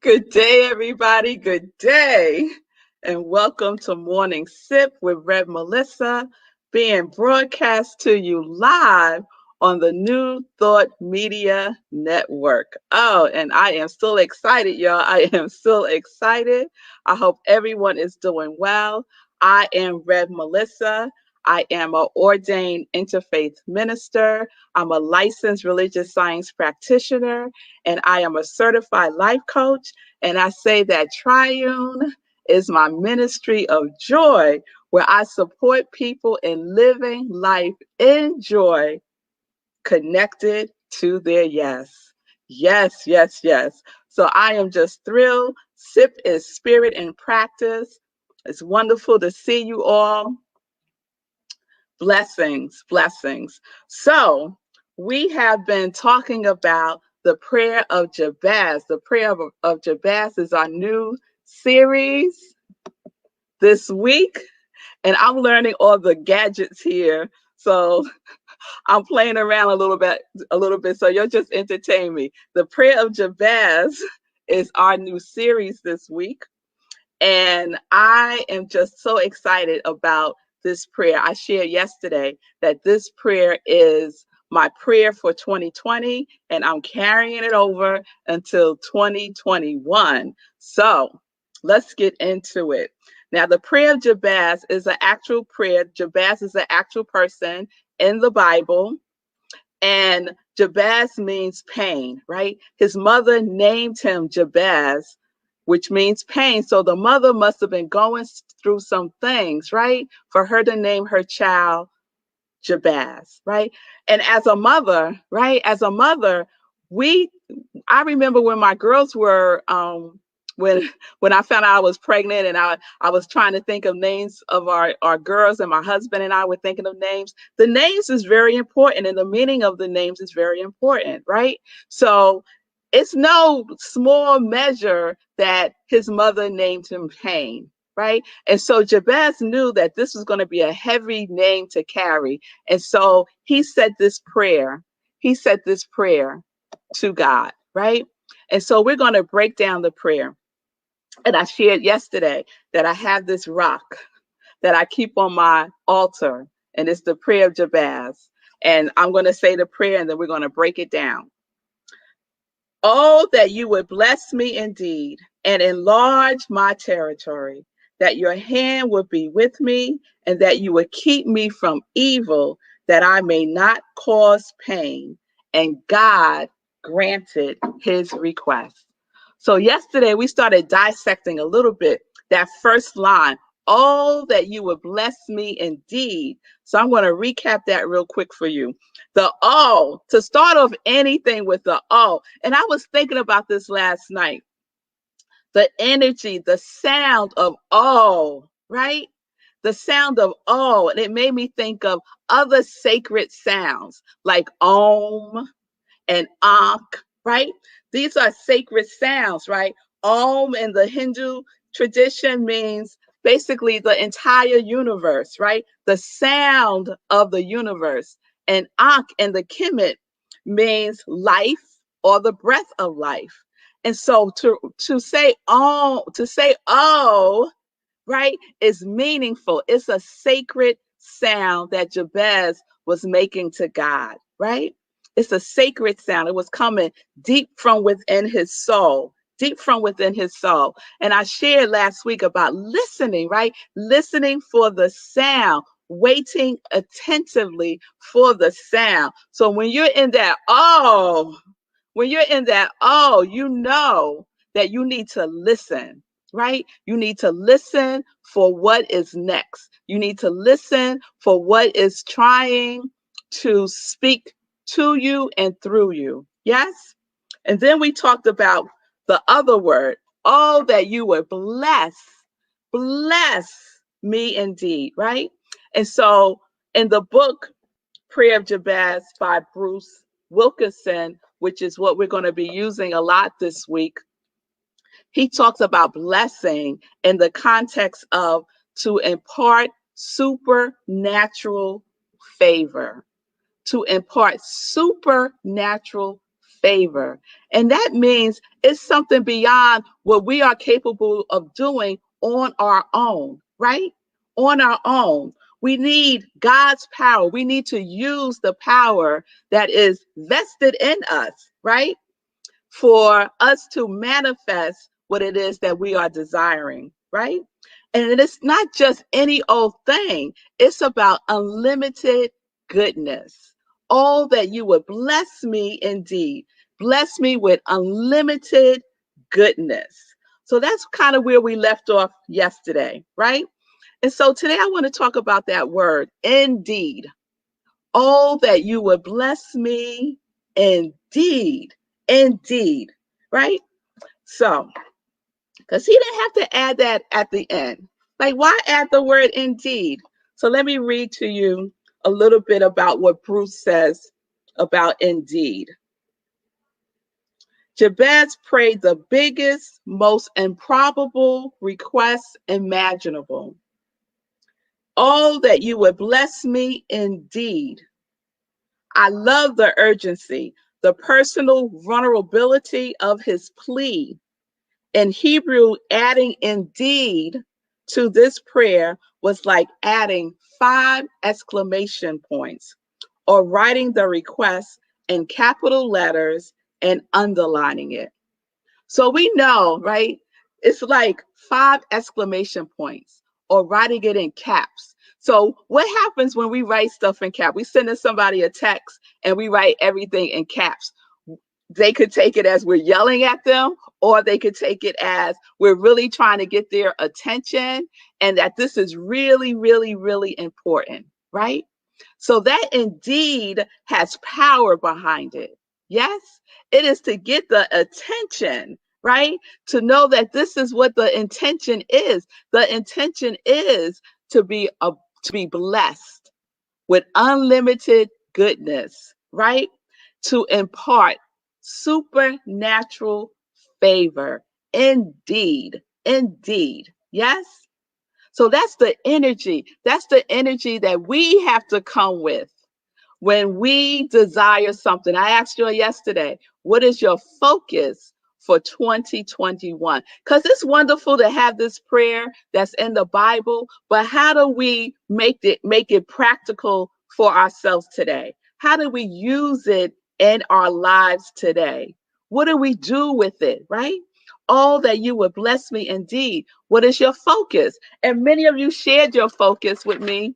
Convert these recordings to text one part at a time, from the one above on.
Good day, everybody. Good day. And welcome to Morning Sip with Rev Melissa, being broadcast to you live on the New Thought Media Network. Oh, and I am still excited, y'all. I am still excited. I hope everyone is doing well. I am Rev Melissa. I am an ordained interfaith minister. I'm a licensed religious science practitioner, and I am a certified life coach. And I say that Triune is my ministry of joy, where I support people in living life in joy, connected to their yes. Yes, yes, yes. So I am just thrilled. SIP is spirit in practice. It's wonderful to see you all. Blessings, blessings. So we have been talking about the prayer of Jabez. The prayer of Jabez is our new series this week, and I'm learning all the gadgets here. So I'm playing around a little bit. So you'll just entertain me. The prayer of Jabez is our new series this week. And I am just so excited about this prayer. I shared yesterday that this prayer is my prayer for 2020, and I'm carrying it over until 2021. So let's get into it. Now, the prayer of Jabez is an actual prayer. Jabez is an actual person in the Bible. And Jabez means pain, right? His mother named him Jabez, which means pain. So the mother must have been going through some things, right? For her to name her child Jabez, right? And as a mother, right? As a mother, I remember when my girls were when I found out I was pregnant, and I was trying to think of names of our girls, and my husband and I were thinking of names. The names is very important, and the meaning of the names is very important, right? So it's no small measure that his mother named him Pain, right? And so Jabez knew that this was going to be a heavy name to carry. And so he said this prayer. He said this prayer to God, right? And so we're going to break down the prayer. And I shared yesterday that I have this rock that I keep on my altar, and it's the prayer of Jabez. And I'm going to say the prayer, and then we're going to break it down. Oh, that you would bless me indeed and enlarge my territory, that your hand would be with me, and that you would keep me from evil, that I may not cause pain. And God granted his request. So yesterday we started dissecting a little bit that first line. Oh, that you would bless me indeed. So I'm going to recap that real quick for you. The oh, to start off anything with the oh. And I was thinking about this last night. The energy, the sound of oh, right? The sound of oh. And it made me think of other sacred sounds like om and ankh, right? These are sacred sounds, right? Om in the Hindu tradition means basically the entire universe, right? The sound of the universe. And ankh in the Kemet means life or the breath of life. And so to say oh, right, is meaningful. It's a sacred sound that Jabez was making to God, right? It's a sacred sound. It was coming deep from within his soul, deep from within his soul. And I shared last week about listening, right? Listening for the sound, waiting attentively for the sound. So when you're in that, you know that you need to listen, right? You need to listen for what is next. You need to listen for what is trying to speak to you and through you. Yes? And then we talked about the other word. Oh, that you would bless me indeed, right? And so in the book Prayer of Jabez by Bruce Wilkinson, which is what we're going to be using a lot this week, he talks about blessing in the context of to impart supernatural favor, to impart supernatural favor. And that means it's something beyond what we are capable of doing on our own, right? On our own. We need God's power. We need to use the power that is vested in us, right? For us to manifest what it is that we are desiring, right? And it's not just any old thing, it's about unlimited goodness. Oh, that you would bless me indeed. Bless me with unlimited goodness. So that's kind of where we left off yesterday, right? And so today I want to talk about that word, indeed. Oh, that you would bless me indeed. Indeed. Right? So, because he didn't have to add that at the end. Like, why add the word indeed? So let me read to you a little bit about what Bruce says about indeed. Jabez prayed the biggest, most improbable request imaginable. Oh, that you would bless me indeed. I love the urgency, the personal vulnerability of his plea. In Hebrew, adding indeed to this prayer was like adding 5 exclamation points or writing the request in capital letters and underlining it. So we know, right? It's like 5 exclamation points or writing it in caps. So what happens when we write stuff in caps? We send somebody a text and we write everything in caps. They could take it as we're yelling at them, or they could take it as we're really trying to get their attention and that this is really, really, really important, right? So that indeed has power behind it. Yes, it is to get the attention, right? To know that this is what the intention is. The intention is to be blessed with unlimited goodness, right? To impart supernatural favor. Indeed, indeed. Yes? So that's the energy. That's the energy that we have to come with when we desire something. I asked you yesterday, what is your focus for 2021? Because it's wonderful to have this prayer that's in the Bible, but how do we make it practical for ourselves today? How do we use it in our lives today? What do we do with it, right? Oh, that you would bless me indeed. What is your focus? And many of you shared your focus with me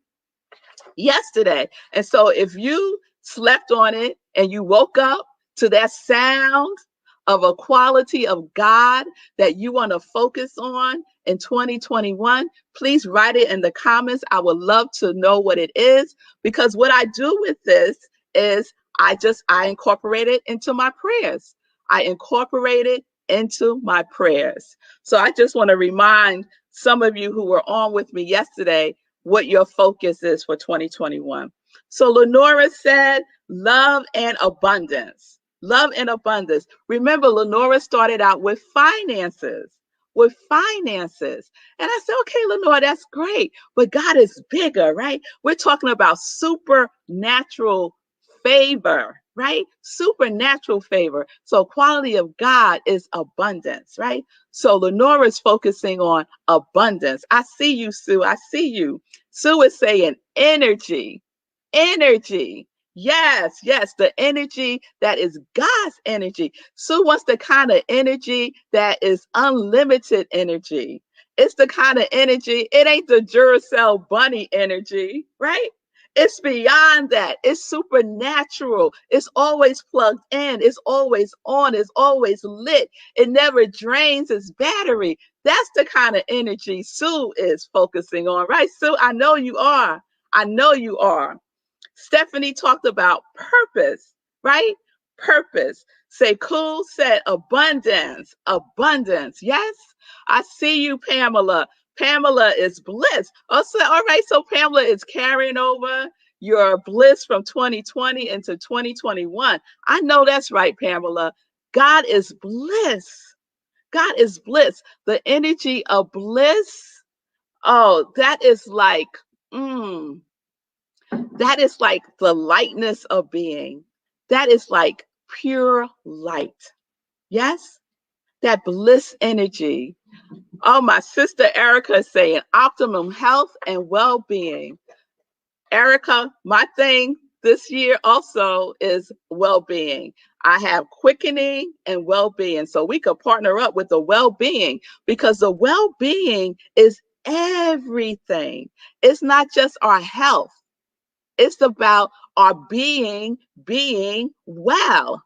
yesterday. And so if you slept on it and you woke up to that sound of a quality of God that you want to focus on in 2021, please write it in the comments. I would love to know what it is, because what I do with this is I incorporate it into my prayers. I incorporate it into my prayers. So I just want to remind some of you who were on with me yesterday what your focus is for 2021. So Lenora said, love and abundance. Love and abundance. Remember, Lenora started out with finances. With finances. And I said, okay, Lenora, that's great. But God is bigger, right? We're talking about supernatural favor, right? Supernatural favor. So quality of God is abundance, right? So Lenora is focusing on abundance. I see you, Sue. I see you. Sue is saying energy, energy. Yes, yes, the energy that is God's energy. Sue wants the kind of energy that is unlimited energy. It's the kind of energy, it ain't the Duracell bunny energy, right? It's beyond that. It's supernatural. It's always plugged in. It's always on. It's always lit. It never drains its battery. That's the kind of energy Sue is focusing on, right? Sue, I know you are. I know you are. Stephanie talked about purpose, right? Purpose. Say, cool, said abundance, abundance. Yes, I see you, Pamela. Pamela is bliss. Also, all right, so Pamela is carrying over your bliss from 2020 into 2021. I know that's right, Pamela. God is bliss. God is bliss. The energy of bliss. Oh, that is like the lightness of being. That is like pure light. Yes? That bliss energy. Oh, my sister Erica is saying optimum health and well-being. Erica, my thing this year also is well-being. I have quickening and well-being. So we could partner up with the well-being, because the well-being is everything. It's not just our health. It's about our being well.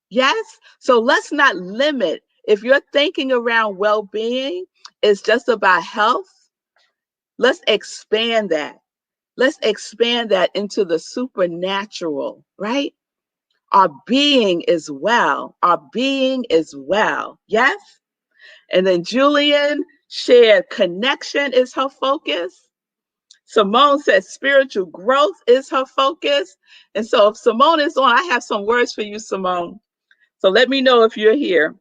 Yes? So let's not limit. If you're thinking around well-being, it's just about health. Let's expand that. Let's expand that into the supernatural, right? Our being is well. Our being is well. Yes? And then Julian shared connection is her focus. Simone said spiritual growth is her focus. And so if Simone is on, I have some words for you, Simone. So let me know if you're here.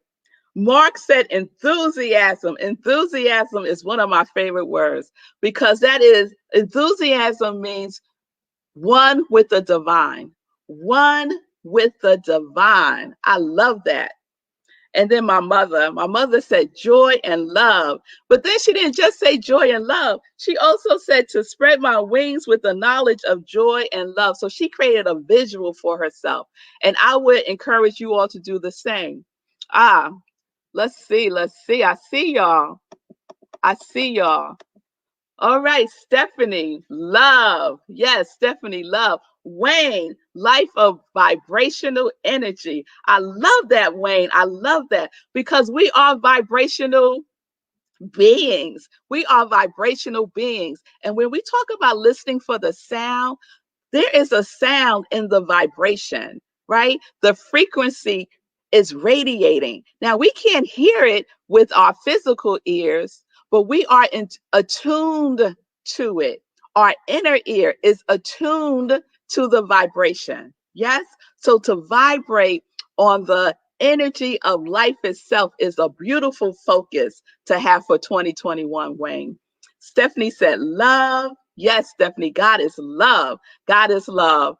Mark said enthusiasm. Enthusiasm is one of my favorite words, because that is, enthusiasm means one with the divine. One with the divine. I love that. And then my mother said joy and love. But then she didn't just say joy and love. She also said to spread my wings with the knowledge of joy and love. So she created a visual for herself. And I would encourage you all to do the same. Let's see. I see y'all. All right, Stephanie, love. Yes, Stephanie, love. Wayne, life of vibrational energy. I love that, Wayne. I love that, because we are vibrational beings. We are vibrational beings. And when we talk about listening for the sound, there is a sound in the vibration, right? The frequency is radiating. Now, we can't hear it with our physical ears, but we are attuned to it. Our inner ear is attuned to the vibration. Yes? So to vibrate on the energy of life itself is a beautiful focus to have for 2021, Wayne. Stephanie said, love. Yes, Stephanie, God is love. God is love.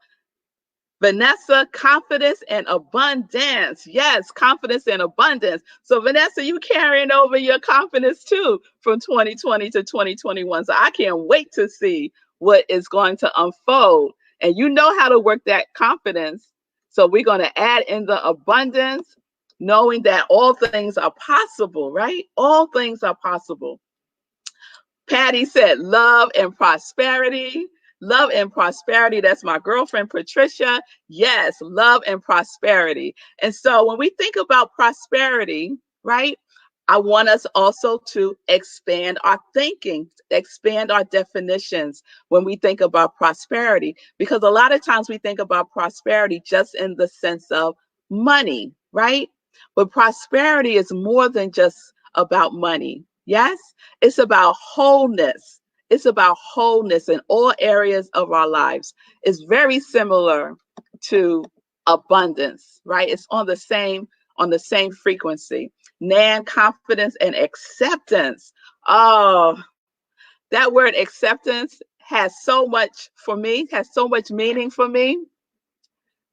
Vanessa, confidence and abundance. Yes, confidence and abundance. So Vanessa, you carrying over your confidence too from 2020 to 2021. So I can't wait to see what is going to unfold. And you know how to work that confidence. So we're going to add in the abundance, knowing that all things are possible, right? All things are possible. Patty said love and prosperity. Love and prosperity. That's my girlfriend, Patricia. Yes, love and prosperity. And so when we think about prosperity, right, I want us also to expand our thinking, expand our definitions when we think about prosperity, because a lot of times we think about prosperity just in the sense of money, right? But prosperity is more than just about money. Yes, it's about wholeness. It's about wholeness in all areas of our lives. It's very similar to abundance, right? It's on the same frequency. Nan, confidence and acceptance. Oh, that word acceptance has so much for me, has so much meaning for me.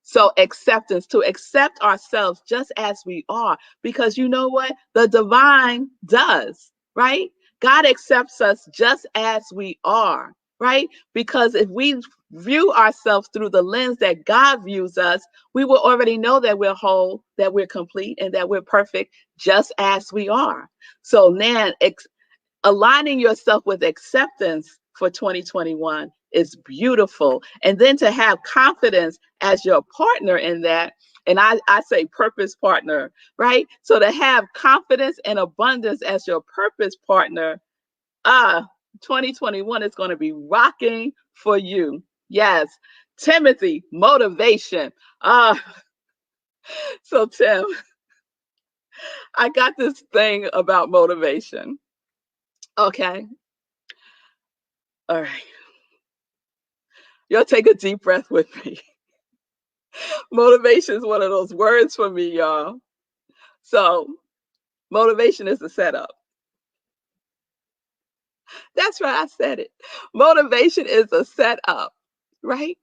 So acceptance, to accept ourselves just as we are, because you know what? The divine does, right? God accepts us just as we are, right? Because if we view ourselves through the lens that God views us, we will already know that we're whole, that we're complete, and that we're perfect just as we are. So now aligning yourself with acceptance for 2021 is beautiful. And then to have confidence as your partner in that, and I say purpose partner, right? So to have confidence and abundance as your purpose partner, 2021 is going to be rocking for you. Yes. Timothy, motivation. So Tim, I got this thing about motivation. Okay. All right. Y'all take a deep breath with me. Motivation is one of those words for me, y'all. So motivation is the setup. That's right, I said it. Motivation is a setup, right?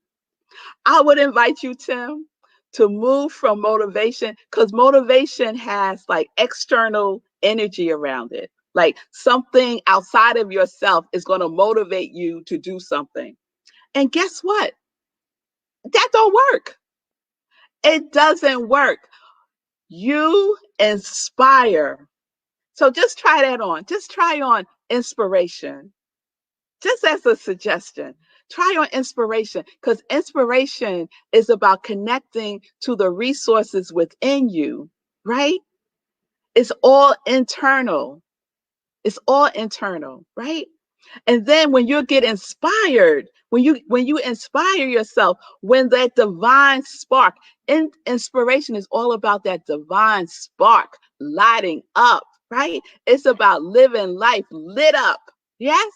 I would invite you, Tim, to move from motivation, because motivation has like external energy around it. Like something outside of yourself is going to motivate you to do something. And guess what? That don't work. It doesn't work. You inspire. So just try that on. Just try on inspiration. Just as a suggestion, try on inspiration, because inspiration is about connecting to the resources within you, right? It's all internal. It's all internal, right? And then when you get inspired, when you inspire yourself, when that divine spark, inspiration is all about that divine spark lighting up, right? It's about living life lit up. Yes?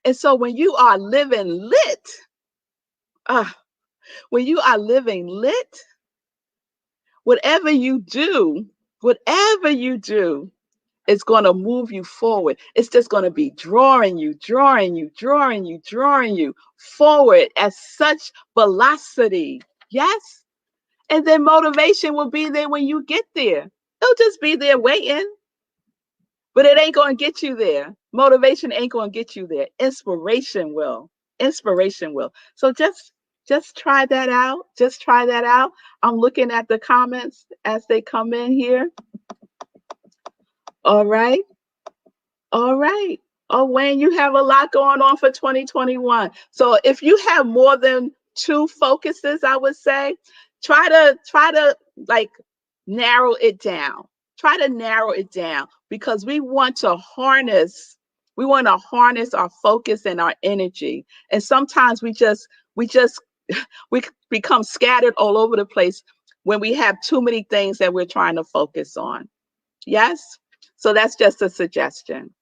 And so when you are living lit, uh, when you are living lit, whatever you do, whatever you do, it's going to move you forward. It's just going to be drawing you, drawing you, drawing you, drawing you forward at such velocity. Yes? And then motivation will be there when you get there. They'll just be there waiting, but it ain't going to get you there. Motivation ain't going to get you there. Inspiration will. Inspiration will. So just try that out. Just try that out. I'm looking at the comments as they come in here. All right. All right. Oh, Wayne, you have a lot going on for 2021. So if you have more than two focuses, I would say, try to like narrow it down. Try to narrow it down, because we want to harness our focus and our energy. And sometimes we just we become scattered all over the place when we have too many things that we're trying to focus on. Yes? So that's just a suggestion.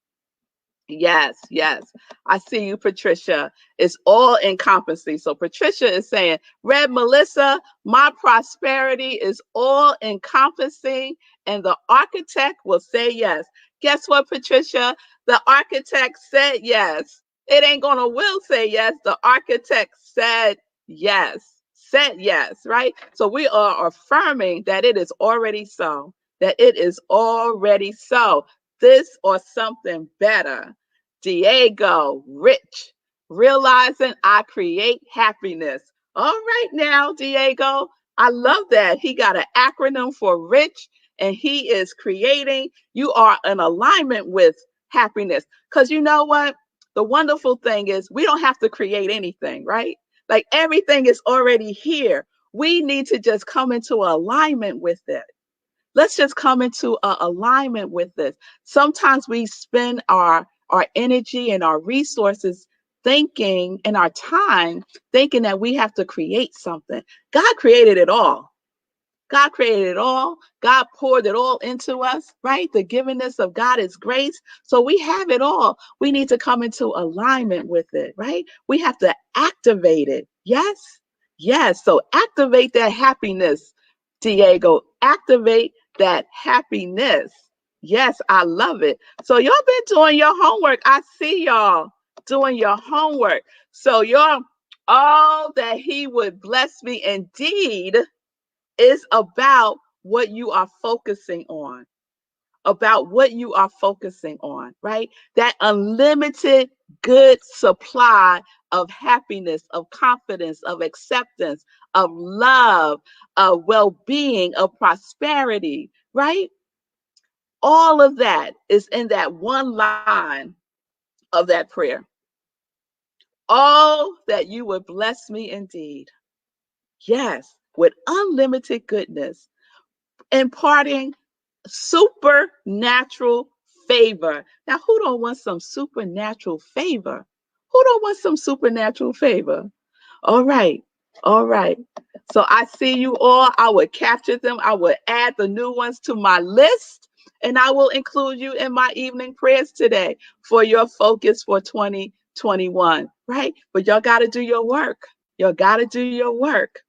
Yes, yes. I see you, Patricia. It's all encompassing. So Patricia is saying, Red Melissa, my prosperity is all encompassing, and the architect will say yes. Guess what, Patricia? The architect said yes. It ain't gonna will say yes. The architect said yes. Said yes, right? So we are affirming that it is already so. That it is already so. This or something better. Diego, rich, realizing I create happiness. All right now, Diego, I love that. He got an acronym for rich, and he is creating. You are in alignment with happiness. Because you know what? The wonderful thing is we don't have to create anything, right? Like everything is already here. We need to just come into alignment with it. Let's just come into alignment with this. Sometimes we spend our energy and our resources thinking, and our time thinking that we have to create something. God created it all. God created it all. God poured it all into us, right? The givingness of God is grace. So we have it all. We need to come into alignment with it, right? We have to activate it. Yes? Yes. So activate that happiness, Diego. Activate that happiness. Yes, I love it. So y'all been doing your homework. I see y'all doing your homework. So y'all, all that he would bless me indeed is about what you are focusing on, about what you are focusing on, right? That unlimited good supply of happiness, of confidence, of acceptance, of love, of well-being, of prosperity, right? All of that is in that one line of that prayer. All that you would bless me indeed. Yes, with unlimited goodness, imparting supernatural favor. Now, who don't want some supernatural favor? Who don't want some supernatural favor? All right. All right. So I see you all. I will capture them. I will add the new ones to my list, and I will include you in my evening prayers today for your focus for 2021, right? But y'all got to do your work. Y'all got to do your work.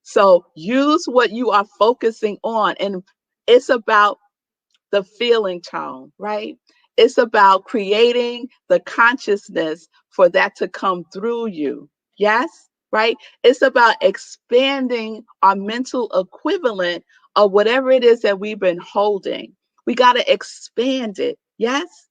So use what you are focusing on. And it's about the feeling tone, right? It's about creating the consciousness for that to come through you. Yes? right? It's about expanding our mental equivalent of whatever it is that we've been holding. We got to expand it. Yes?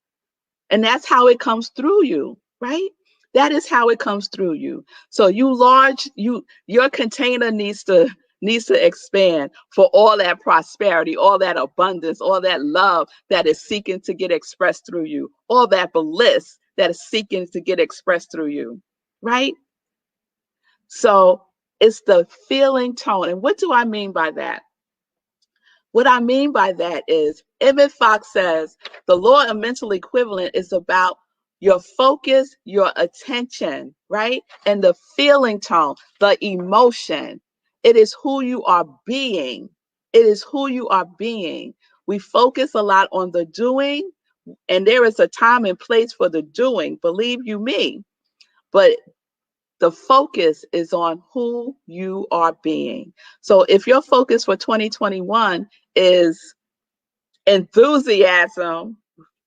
And that's how it comes through you, right? That is how it comes through you. So your container needs to expand for all that prosperity, all that abundance, all that love that is seeking to get expressed through you, all that bliss that is seeking to get expressed through you, right? So it's the feeling tone. And what do I mean by that? What I mean by that is Emmett Fox says the law of mental equivalent is about your focus, your attention, right? And the feeling tone, the emotion. It is who you are being. It is who you are being. We focus a lot on the doing, and there is a time and place for the doing, believe you me. But the focus is on who you are being. So if your focus for 2021 is enthusiasm,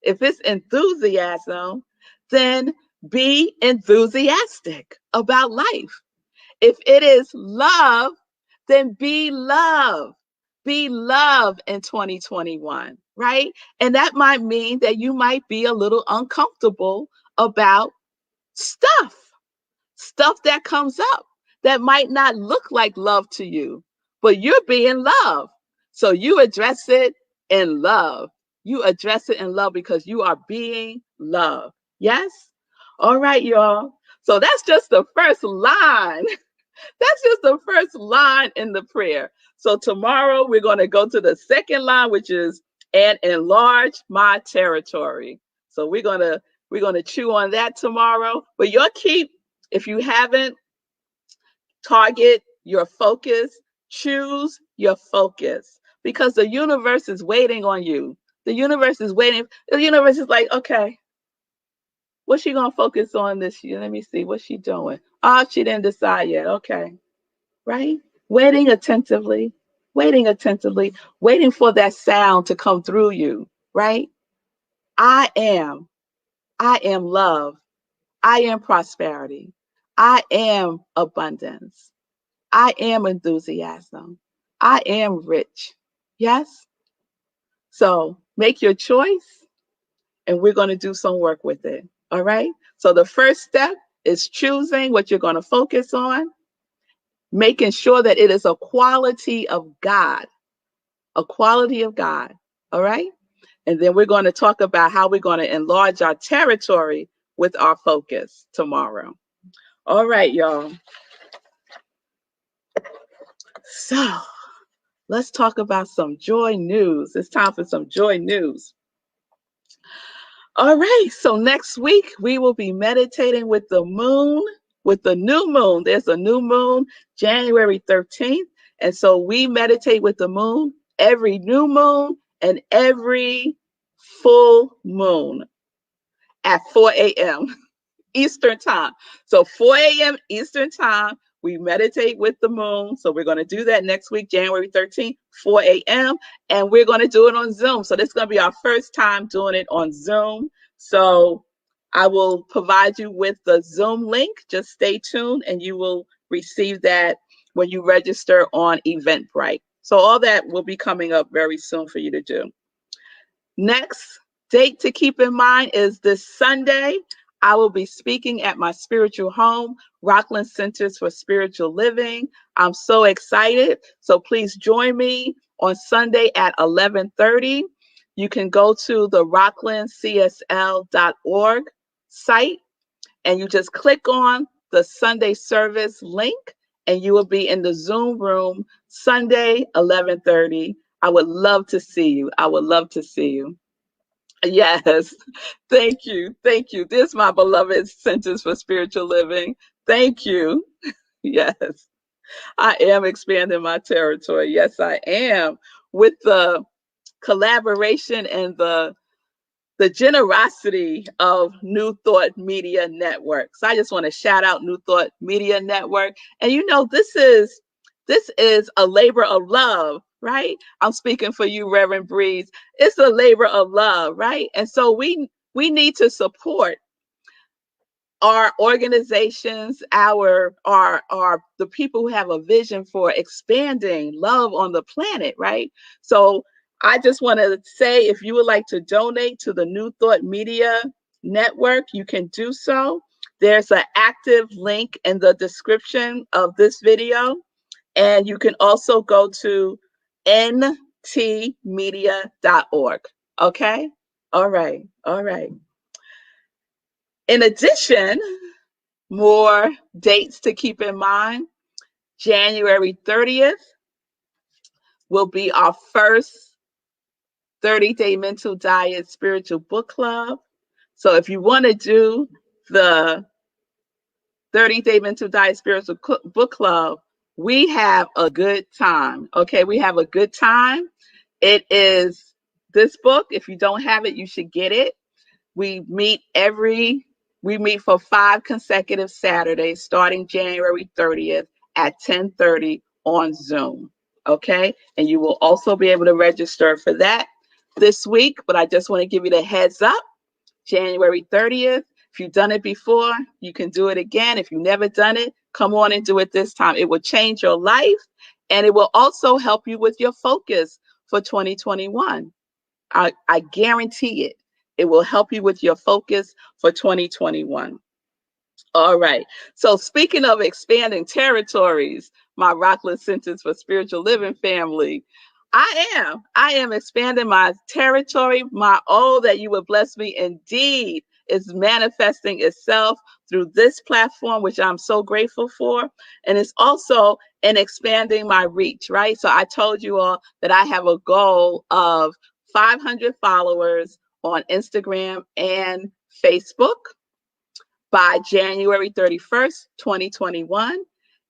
if it's enthusiasm, then be enthusiastic about life. If it is love, then be love. Be love in 2021, right? And that might mean that you might be a little uncomfortable about stuff that comes up that might not look like love to you, but you're being love. So you address it in love. You address it in love because you are being love. Yes? All right, y'all. So that's just the first line. That's just the first line in the prayer. So tomorrow we're going to go to the second line, which is and enlarge my territory. So we're going to chew on that tomorrow. But you'll keep, if you haven't, target your focus, choose your focus because the universe is waiting on you. The universe is waiting. The universe is like, okay, what's she going to focus on this year? Let me see. What's she doing? Oh, she didn't decide yet. Okay. Right? Waiting attentively, waiting for that sound to come through you. Right? I am love. I am prosperity. I am abundance. I am enthusiasm. I am rich. Yes? So make your choice and we're going to do some work with it. All right? So the first step is choosing what you're going to focus on, making sure that it is a quality of God, a quality of God. All right? And then we're going to talk about how we're going to enlarge our territory with our focus tomorrow. All right, y'all. So let's talk about some joy news. It's time for some joy news. All right, so next week we will be meditating with the moon, with the new moon. There's a new moon, January 13th. And so we meditate with the moon every new moon and every full moon at 4 a.m. Eastern time. So 4 a.m. Eastern time, we meditate with the moon. So we're going to do that next week, January 13th, 4 a.m. And we're going to do it on Zoom. So this is going to be our first time doing it on Zoom. So I will provide you with the Zoom link. Just stay tuned and you will receive that when you register on Eventbrite. So all that will be coming up very soon for you to do. Next date to keep in mind is this Sunday. I will be speaking at my spiritual home, Rockland Centers for Spiritual Living. I'm so excited. So please join me on Sunday at 11:30. You can go to the rocklandcsl.org site and you just click on the Sunday service link and you will be in the Zoom room Sunday, 11:30. I would love to see you. I would love to see you. Yes. Thank you. Thank you. This is my beloved Centers for Spiritual Living. Thank you. Yes. I am expanding my territory. Yes, I am. With the collaboration and the generosity of New Thought Media Network. So I just want to shout out New Thought Media Network. And you know, this is a labor of love, right? I'm speaking for you, Reverend Breeze. It's a labor of love, right? And so we need to support our organizations, are the people who have a vision for expanding love on the planet, right? So I just want to say, if you would like to donate to the New Thought Media Network, you can do so. There's an active link in the description of this video, and you can also go to ntmedia.org. Okay? All right. All right. In addition, more dates to keep in mind. January 30th will be our first 30-day mental diet spiritual book club. So if you want to do the 30-day mental diet spiritual book club, we have a good time. Okay, we have a good time. It is this book. If you don't have it, you should get it. We meet for 5 consecutive Saturdays starting January 30th at 10:30 on Zoom. Okay? And you will also be able to register for that this week, but I just want to give you the heads up. January 30th. If you've done it before, you can do it again. If you've never done it, come on and do it this time. It will change your life, and it will also help you with your focus for 2021. I guarantee it. It will help you with your focus for 2021. All right. So speaking of expanding territories, my Rockland Centers for Spiritual Living family, I am expanding my territory. My "oh, that you would bless me indeed" is manifesting itself through this platform, which I'm so grateful for. And it's also in expanding my reach, right? So I told you all that I have a goal of 500 followers on Instagram and Facebook by January 31st, 2021.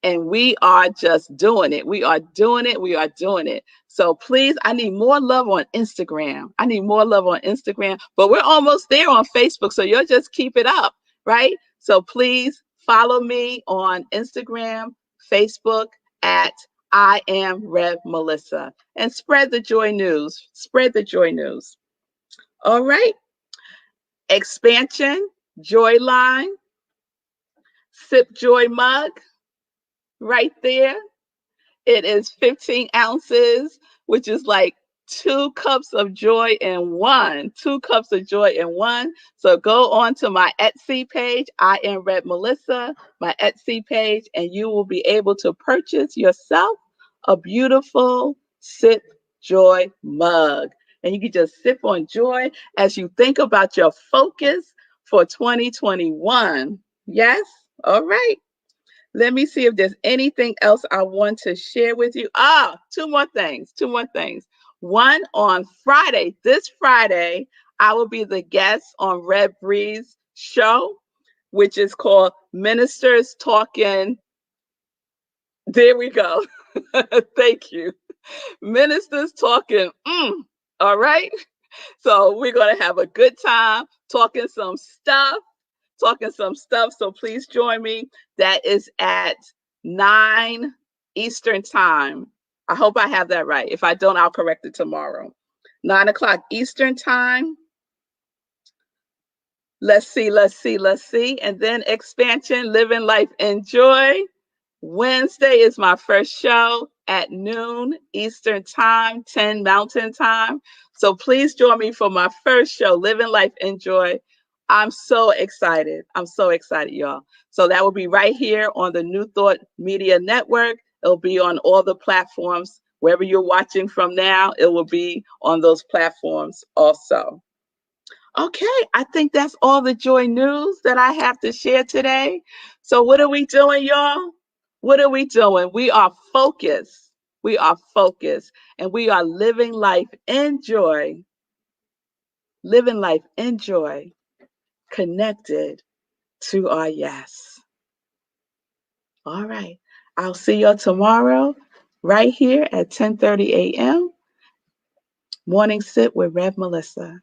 And we are just doing it. We are doing it. We are doing it. So please, I need more love on Instagram. I need more love on Instagram, but we're almost there on Facebook. So you'll just keep it up, right? So please follow me on Instagram, Facebook at iamrevmelissa, and spread the joy news. Spread the joy news. All right. Expansion, Joy Line, Sip Joy mug right there. It is 15 ounces, which is like 2 cups of joy in one. 2 cups of joy in one. So go on to my Etsy page, I Am Red Melissa, my Etsy page, and you will be able to purchase yourself a beautiful Sip Joy mug. And you can just sip on joy as you think about your focus for 2021. Yes? All right. Let me see if there's anything else I want to share with you. 2 more things. 2 more things. One, on Friday, this Friday, I will be the guest on Red Bree's show, which is called Ministers Talking. There we go. Thank you. Ministers Talking. All right. So we're going to have a good time talking some stuff. So please join me. That is at 9 Eastern time. I hope I have that right. If I don't, I'll correct it tomorrow. 9 o'clock Eastern time. Let's see. And then expansion, living life in joy. Wednesday is my first show at noon Eastern time, 10 Mountain time. So please join me for my first show, Living Life in Joy. I'm so excited. I'm so excited, y'all. So that will be right here on the New Thought Media Network. It'll be on all the platforms. Wherever you're watching from now, it will be on those platforms also. Okay, I think that's all the joy news that I have to share today. So what are we doing, y'all? What are we doing? We are focused. We are focused, and we are living life in joy. Living life in joy, connected to our yes. All right. I'll see y'all tomorrow right here at 10:30 a.m. Morning Sip with Rev Melissa.